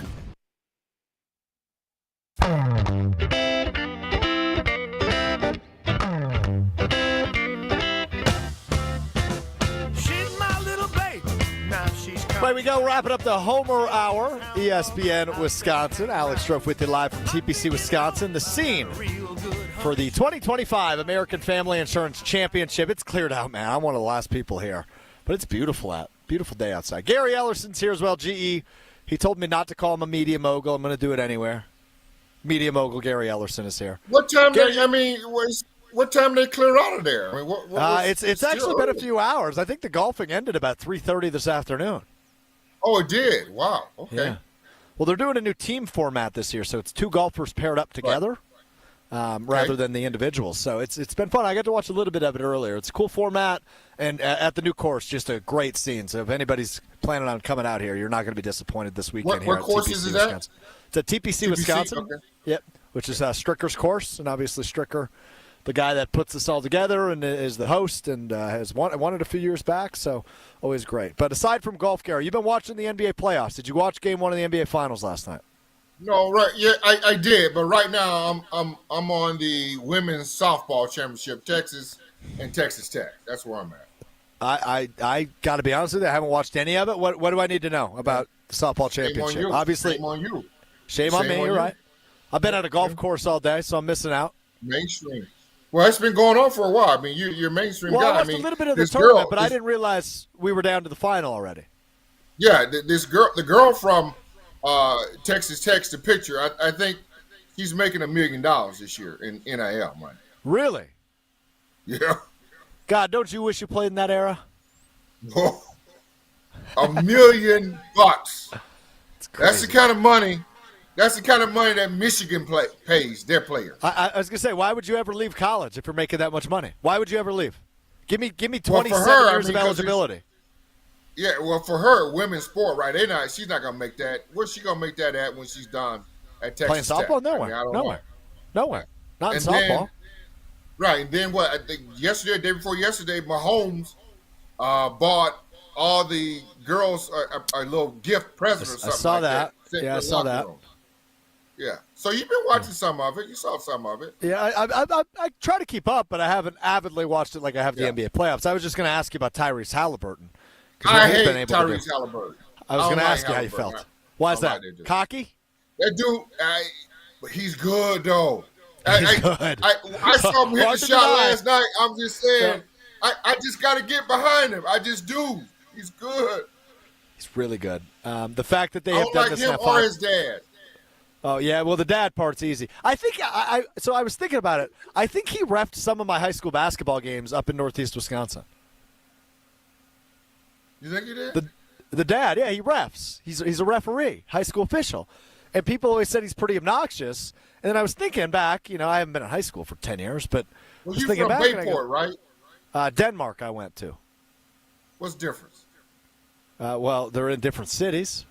Way we go, wrapping up the Homer Hour, ESPN Wisconsin. Alex Strouf with you live from TPC Wisconsin. The scene for the 2025 American Family Insurance Championship. It's cleared out, man. I'm one of the last people here, but it's beautiful out. Beautiful day outside. Gary Ellerson's here as well, GE. He told me not to call him a media mogul. I'm going to do it anywhere. Media mogul Gary Ellerson is here.
What time?
Gary,
what time they clear out of there? I mean,
it's actually been a few hours. I think the golfing ended about 3:30 this afternoon.
Oh, it did. Wow. Okay.
Yeah. Well, they're doing a new team format this year, so it's two golfers paired up together. Rather than the individuals. So it's been fun. I got to watch a little bit of it earlier. It's a cool format, and at the new course, just a great scene. So if anybody's planning on coming out here, you're not going to be disappointed this weekend.
What course is that?
Wisconsin. It's at TPC Wisconsin. Okay. Yep, which is Stricker's course, and obviously Stricker, the guy that puts this all together and is the host and has won it a few years back. So always great. But aside from golf, Gary, you've been watching the NBA playoffs. Did you watch Game 1 of the NBA Finals last night?
No, right. Yeah, I did. But right now, I'm on the women's softball championship, Texas and Texas Tech. That's where I'm at.
I got to be honest with you. I haven't watched any of it. What do I need to know about the softball championship?
Shame on you.
Obviously,
shame on you.
Shame on me. You're right. I've been at a golf course all day, so I'm missing out.
Mainstream. Well, it's been going on for a while. I mean, you're a mainstream guy.
I watched a little bit of the tournament, but I didn't realize we were down to the final already.
Yeah, the girl from Texas Tech's the pitcher. I think he's making $1 million this year in NIL money.
Really?
Yeah.
God, don't you wish you played in that era?
$1 million. That's the kind of money. That's the kind of money that Michigan pays their players.
I was gonna say, why would you ever leave college if you're making that much money? Why would you ever leave? Give me 27 years of eligibility.
Yeah, well, for her, women's sport, right? She's not gonna make that. Where's she gonna make that at when she's done at Texas
Tech? Playing softball?
Nowhere.
I mean, nowhere. Not in softball.
Right, and then what? I think day before yesterday, Mahomes bought all the girls a little gift present or something.
I saw
like
that. Yeah, I saw that.
Yeah. So you've been watching some of it. You saw some of it.
Yeah, I try to keep up, but I haven't avidly watched it like I have the NBA playoffs. I was just going to ask you about Tyrese Halliburton.
I hate Tyrese Halliburton.
I was going to ask you how you felt. Why is that? Cocky?
That dude, he's good, though.
He's good.
I saw him hit the shot last night. I'm just saying, I just got to get behind him. I just do. He's good.
He's really good. The fact that they have
don't
done
like
this
him
in
or his dad.
Oh, yeah. Well, the dad part's easy. I think so I was thinking about it. I think he reffed some of my high school basketball games up in Northeast Wisconsin.
You think he did?
The dad, yeah, he refs. He's a referee, high school official. And people always said he's pretty obnoxious. And then I was thinking back, I haven't been in high school for 10 years, but
Well,
I was
you
thinking
from
back.
Bayport, right?
Denmark I went to.
What's the difference?
Well, they're in different cities.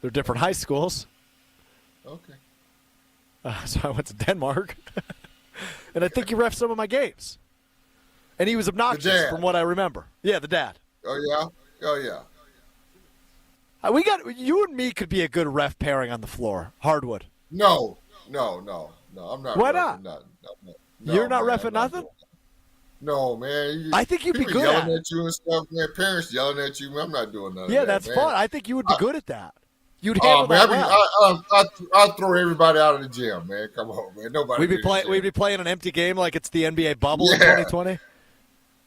They're different high schools.
Okay.
So I went to Denmark. And I think he reffed some of my games. And he was obnoxious from what I remember. Yeah, the dad.
Oh, yeah? Oh, yeah.
You and me could be a good ref pairing on the floor. Hardwood.
No. I'm not.
Why not?
No,
You're not
man,
reffing nothing?
No, man.
I think you'd be
people
good
yelling
at
at you and stuff, man. Parents yelling at you. Man, I'm not doing none of that.
Yeah, that's
man.
fun. I think you would be good at that. You'd handle
man,
that well.
I'll throw everybody out of the gym, man. Come on, man. Nobody.
We'd be playing an empty game like it's the NBA bubble in 2020.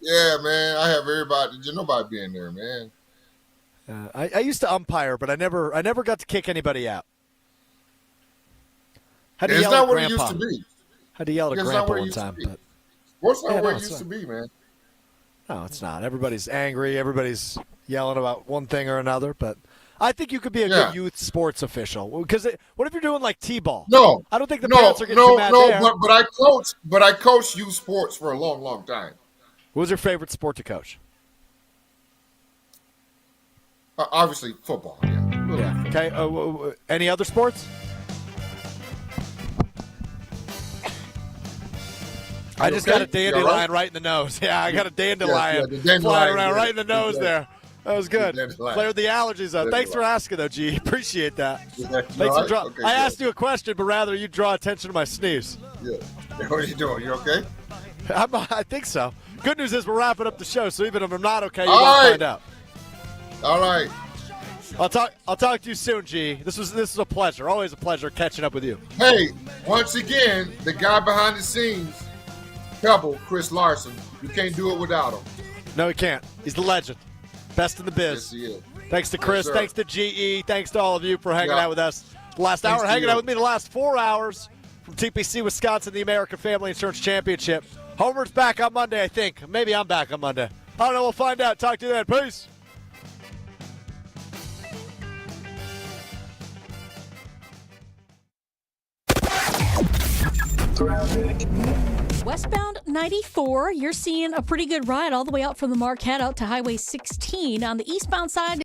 Yeah, man. I have everybody. Nobody being there, man.
I used to umpire, but I never got to kick anybody out. Had to
It's
yell
not
at
what
Grandpa.
it used to be.
Had to yell at
It's not
Grandpa
what it
one
used to
time.
be.
But
Sports not
Yeah,
where
no,
it
it's
used to be, man.
no, it's not. Everybody's angry. Everybody's yelling about one thing or another. But I think you could be a good youth sports official. Because what if you're doing like T-ball?
No,
I don't think the parents are getting too mad there.
But I coached youth sports for a long, long time.
What was your favorite sport to coach?
Obviously, football. Yeah.
Okay. Any other sports? I just got a dandelion right in the nose. Yeah, I got a dandelion flying around right in the nose there. That was good. Cleared the allergies out. Thanks for asking, though, G. Appreciate that. Thanks for drawing. I asked you a question, but rather you draw attention to my sneeze.
Yeah. What are you doing? You okay?
I think so. Good news is we're wrapping up the show, so even if I'm not okay, you're going to find out.
All right.
I'll talk to you soon, G. This is a pleasure. Always a pleasure catching up with you.
Hey, once again, the guy behind the scenes, Pebble, Chris Larson. You can't do it without him.
No, he can't. He's the legend. Best in the biz.
Yes, he is.
Thanks to Chris.
Yes,
thanks to GE. Thanks to all of you for hanging out with us the last hour. Hanging out with me the last 4 hours from TPC Wisconsin, the American Family Insurance Championship. Homer's back on Monday, I think. Maybe I'm back on Monday. I don't know. We'll find out. Talk to you then. Peace.
Westbound 94, you're seeing a pretty good ride all the way out from the Marquette out to Highway 16. On the eastbound side,